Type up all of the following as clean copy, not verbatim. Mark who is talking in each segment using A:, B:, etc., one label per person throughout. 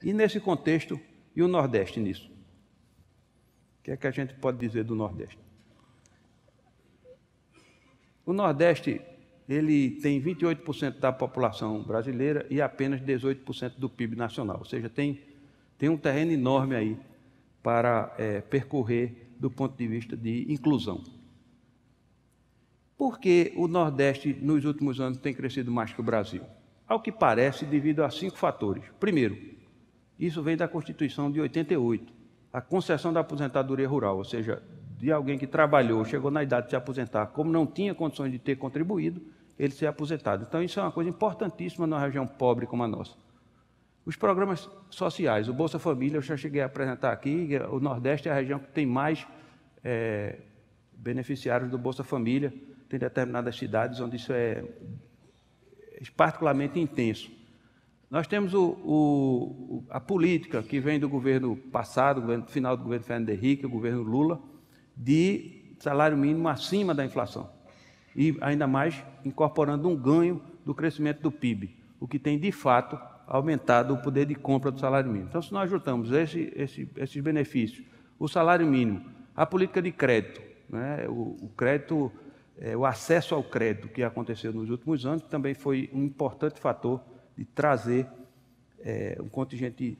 A: E nesse contexto, e o Nordeste nisso? O que é que a gente pode dizer do Nordeste? O Nordeste, ele tem 28% da população brasileira e apenas 18% do PIB nacional, ou seja, tem um terreno enorme aí para percorrer do ponto de vista de inclusão. Por que o Nordeste, nos últimos anos, tem crescido mais que o Brasil? Ao que parece, devido a 5 fatores. Primeiro, isso vem da Constituição de 88, a concessão da aposentadoria rural, ou seja, de alguém que trabalhou, chegou na idade de se aposentar, como não tinha condições de ter contribuído, ele ser aposentado. Então, isso é uma coisa importantíssima numa região pobre como a nossa. Os programas sociais, o Bolsa Família, eu já cheguei a apresentar aqui, o Nordeste é a região que tem mais beneficiários do Bolsa Família, tem determinadas cidades onde isso é particularmente intenso. Nós temos a política que vem do governo passado, final do governo Fernando Henrique, o governo Lula, de salário mínimo acima da inflação. E ainda mais incorporando um ganho do crescimento do PIB, o que tem, de fato, aumentado o poder de compra do salário mínimo. Então, se nós juntamos esses benefícios, o salário mínimo, a política de crédito, né, o crédito, o acesso ao crédito que aconteceu nos últimos anos, também foi um importante fator de trazer um contingente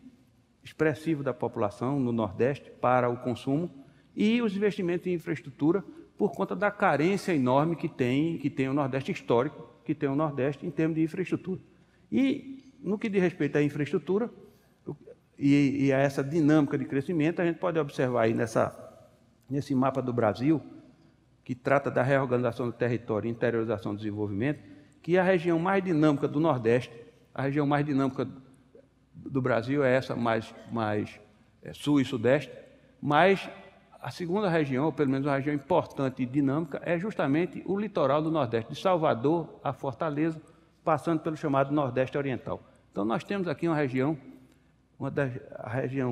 A: expressivo da população no Nordeste para o consumo e os investimentos em infraestrutura por conta da carência enorme que tem o Nordeste histórico, que tem o Nordeste em termos de infraestrutura. E, no que diz respeito à infraestrutura e a essa dinâmica de crescimento, a gente pode observar aí nesse mapa do Brasil, que trata da reorganização do território e interiorização do desenvolvimento, que a região mais dinâmica do Nordeste, a região mais dinâmica do Brasil é essa, mais sul e sudeste, mas a segunda região, ou pelo menos uma região importante e dinâmica, é justamente o litoral do Nordeste, de Salvador a Fortaleza, passando pelo chamado Nordeste Oriental. Então, nós temos aqui a região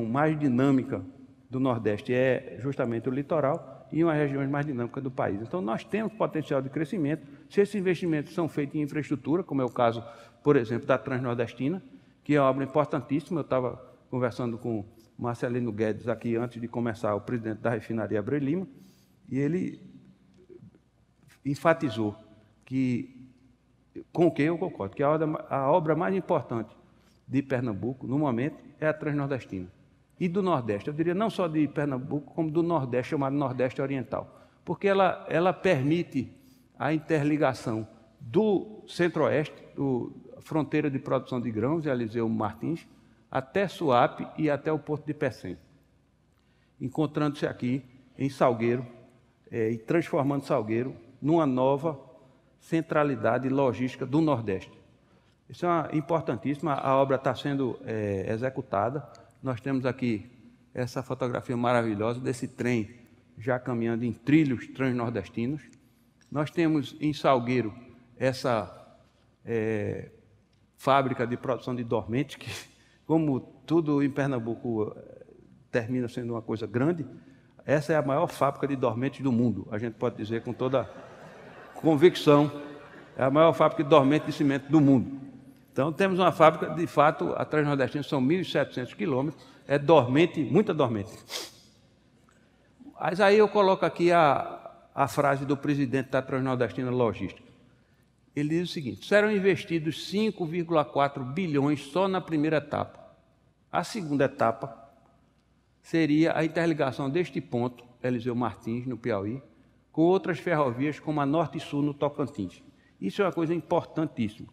A: mais dinâmica do Nordeste é justamente o litoral e uma região mais dinâmica do país. Então, nós temos potencial de crescimento se esses investimentos são feitos em infraestrutura, como é o caso, por exemplo, da Transnordestina, que é uma obra importantíssima. Eu estava conversando com Marcelino Guedes aqui antes de começar, o presidente da refinaria Abreu Lima, e ele enfatizou com quem eu concordo, que a obra mais importante de Pernambuco, no momento, é a Transnordestina. E do Nordeste, eu diria não só de Pernambuco, como do Nordeste, chamado Nordeste Oriental, porque ela permite a interligação do Centro-Oeste, a fronteira de produção de grãos, Eliseu Martins, até Suape e até o Porto de Pecém, encontrando-se aqui em Salgueiro e transformando Salgueiro numa nova centralidade logística do Nordeste. Isso é importantíssimo, a obra está sendo executada. Nós temos aqui essa fotografia maravilhosa desse trem já caminhando em trilhos transnordestinos. Nós temos em Salgueiro essa fábrica de produção de dormentes, que, como tudo em Pernambuco termina sendo uma coisa grande, essa é a maior fábrica de dormentes do mundo, a gente pode dizer com toda convicção, é a maior fábrica de dormentes de cimento do mundo. Então, temos uma fábrica, de fato, a Transnordestina são 1.700 quilômetros, é dormente, muita dormente. Mas aí eu coloco aqui a frase do presidente da Transnordestina Logística. Ele diz o seguinte: serão investidos 5,4 bilhões só na primeira etapa. A segunda etapa seria a interligação deste ponto, Eliseu Martins, no Piauí, com outras ferrovias, como a Norte e Sul, no Tocantins. Isso é uma coisa importantíssima.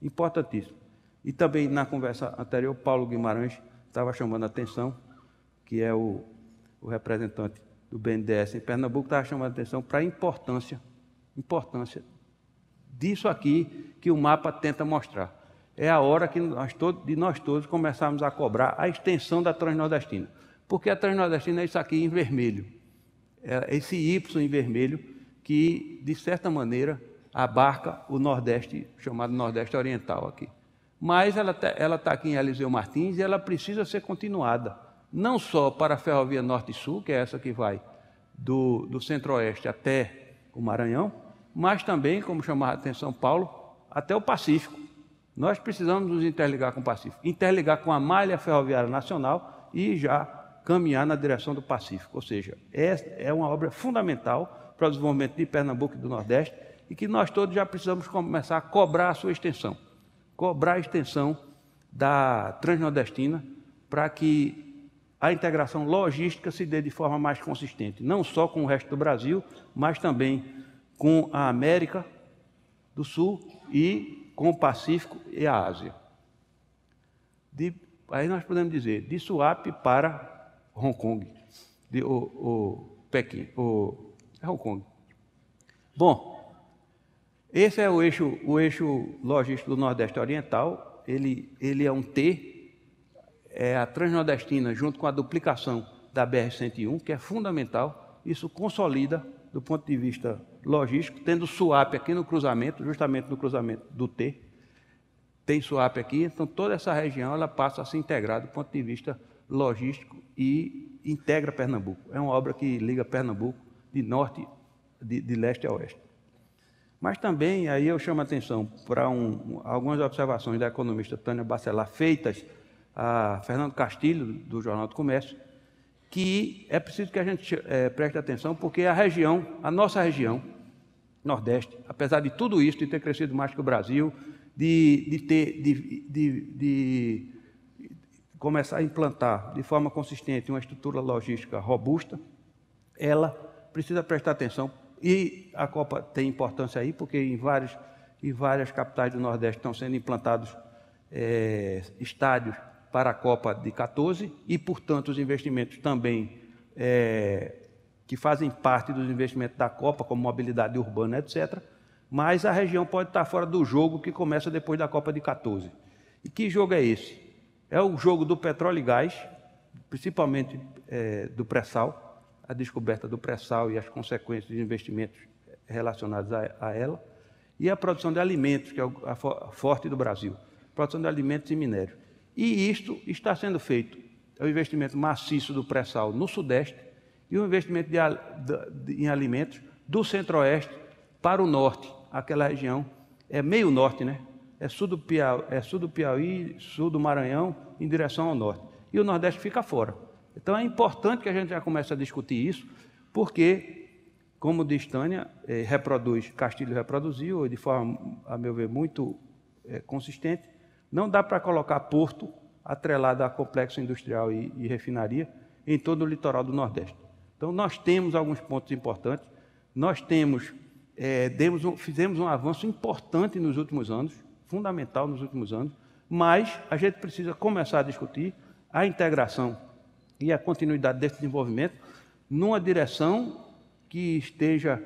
A: Importantíssimo. E também, na conversa anterior, Paulo Guimarães estava chamando a atenção, que é o representante do BNDES em Pernambuco, estava chamando a atenção para a importância disso aqui que o mapa tenta mostrar. É a hora que nós todos começarmos a cobrar a extensão da Transnordestina. Porque a Transnordestina é isso aqui em vermelho. É esse Y em vermelho que, de certa maneira, abarca o Nordeste, chamado Nordeste Oriental aqui. Mas ela está aqui em Eliseu Martins e ela precisa ser continuada, não só para a Ferrovia Norte e Sul, que é essa que vai do Centro-Oeste até o Maranhão, mas também, como chamava a atenção Paulo, até o Pacífico, nós precisamos nos interligar com o Pacífico, interligar com a malha ferroviária nacional e já caminhar na direção do Pacífico. Ou seja, é uma obra fundamental para o desenvolvimento de Pernambuco e do Nordeste e que nós todos já precisamos começar a cobrar a sua extensão, cobrar a extensão da Transnordestina para que a integração logística se dê de forma mais consistente, não só com o resto do Brasil, mas também com a América do Sul e com o Pacífico e a Ásia. Aí nós podemos dizer, de Suape para Hong Kong, Pequim, Hong Kong. Bom, esse é o eixo logístico do Nordeste Oriental, ele é um T, é a Transnordestina junto com a duplicação da BR-101, que é fundamental, isso consolida do ponto de vista logístico, tendo Suape aqui no cruzamento, justamente no cruzamento do T, tem Suape aqui, então toda essa região ela passa a se integrar do ponto de vista logístico e integra Pernambuco. É uma obra que liga Pernambuco de norte, de leste a oeste. Mas também, aí eu chamo a atenção para algumas observações da economista Tânia Bacelar, feitas a Fernando Castilho, do Jornal do Comércio, que é preciso que a gente preste atenção, porque a nossa região, Nordeste, apesar de tudo isso, de ter crescido mais que o Brasil, de começar a implantar de forma consistente uma estrutura logística robusta, ela precisa prestar atenção. E a Copa tem importância aí, porque em várias capitais do Nordeste estão sendo implantados estádios para a Copa de 14 e, portanto, os investimentos também que fazem parte dos investimentos da Copa, como mobilidade urbana, etc. Mas a região pode estar fora do jogo que começa depois da Copa de 14. E que jogo é esse? É o jogo do petróleo e gás, principalmente do pré-sal, a descoberta do pré-sal e as consequências de investimentos relacionados a ela, e a produção de alimentos, que é a forte do Brasil, produção de alimentos e minérios. E isto está sendo feito, é o investimento maciço do pré-sal no Sudeste e o investimento em alimentos do Centro-Oeste para o Norte, aquela região, é meio Norte, né? É sul do Piauí, sul do Maranhão, em direção ao Norte. E o Nordeste fica fora. Então é importante que a gente já comece a discutir isso, porque, como diz Tânia, Castilho reproduziu, de forma, a meu ver, muito consistente, não dá para colocar porto atrelado a complexo industrial e refinaria em todo o litoral do Nordeste. Então nós temos alguns pontos importantes, nós fizemos um avanço importante nos últimos anos, fundamental nos últimos anos, mas a gente precisa começar a discutir a integração e a continuidade desse desenvolvimento numa direção que esteja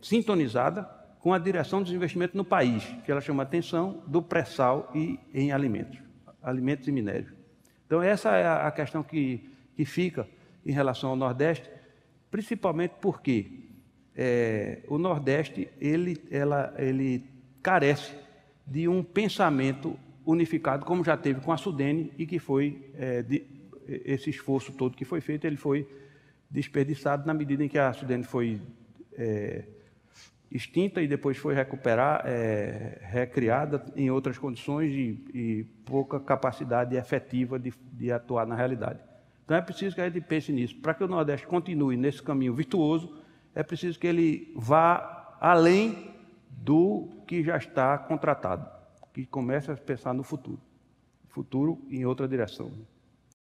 A: sintonizada com a direção dos investimentos no país, que ela chama a atenção do pré-sal e em alimentos e minérios. Então essa é a questão que fica em relação ao Nordeste, principalmente porque o Nordeste ele carece de um pensamento unificado, como já teve com a Sudene, e que foi esse esforço todo que foi feito, ele foi desperdiçado na medida em que a Sudene foi extinta e depois foi recriada em outras condições e pouca capacidade efetiva de atuar na realidade. Então é preciso que a gente pense nisso. Para que o Nordeste continue nesse caminho virtuoso, é preciso que ele vá além do que já está contratado, que comece a pensar no futuro em outra direção.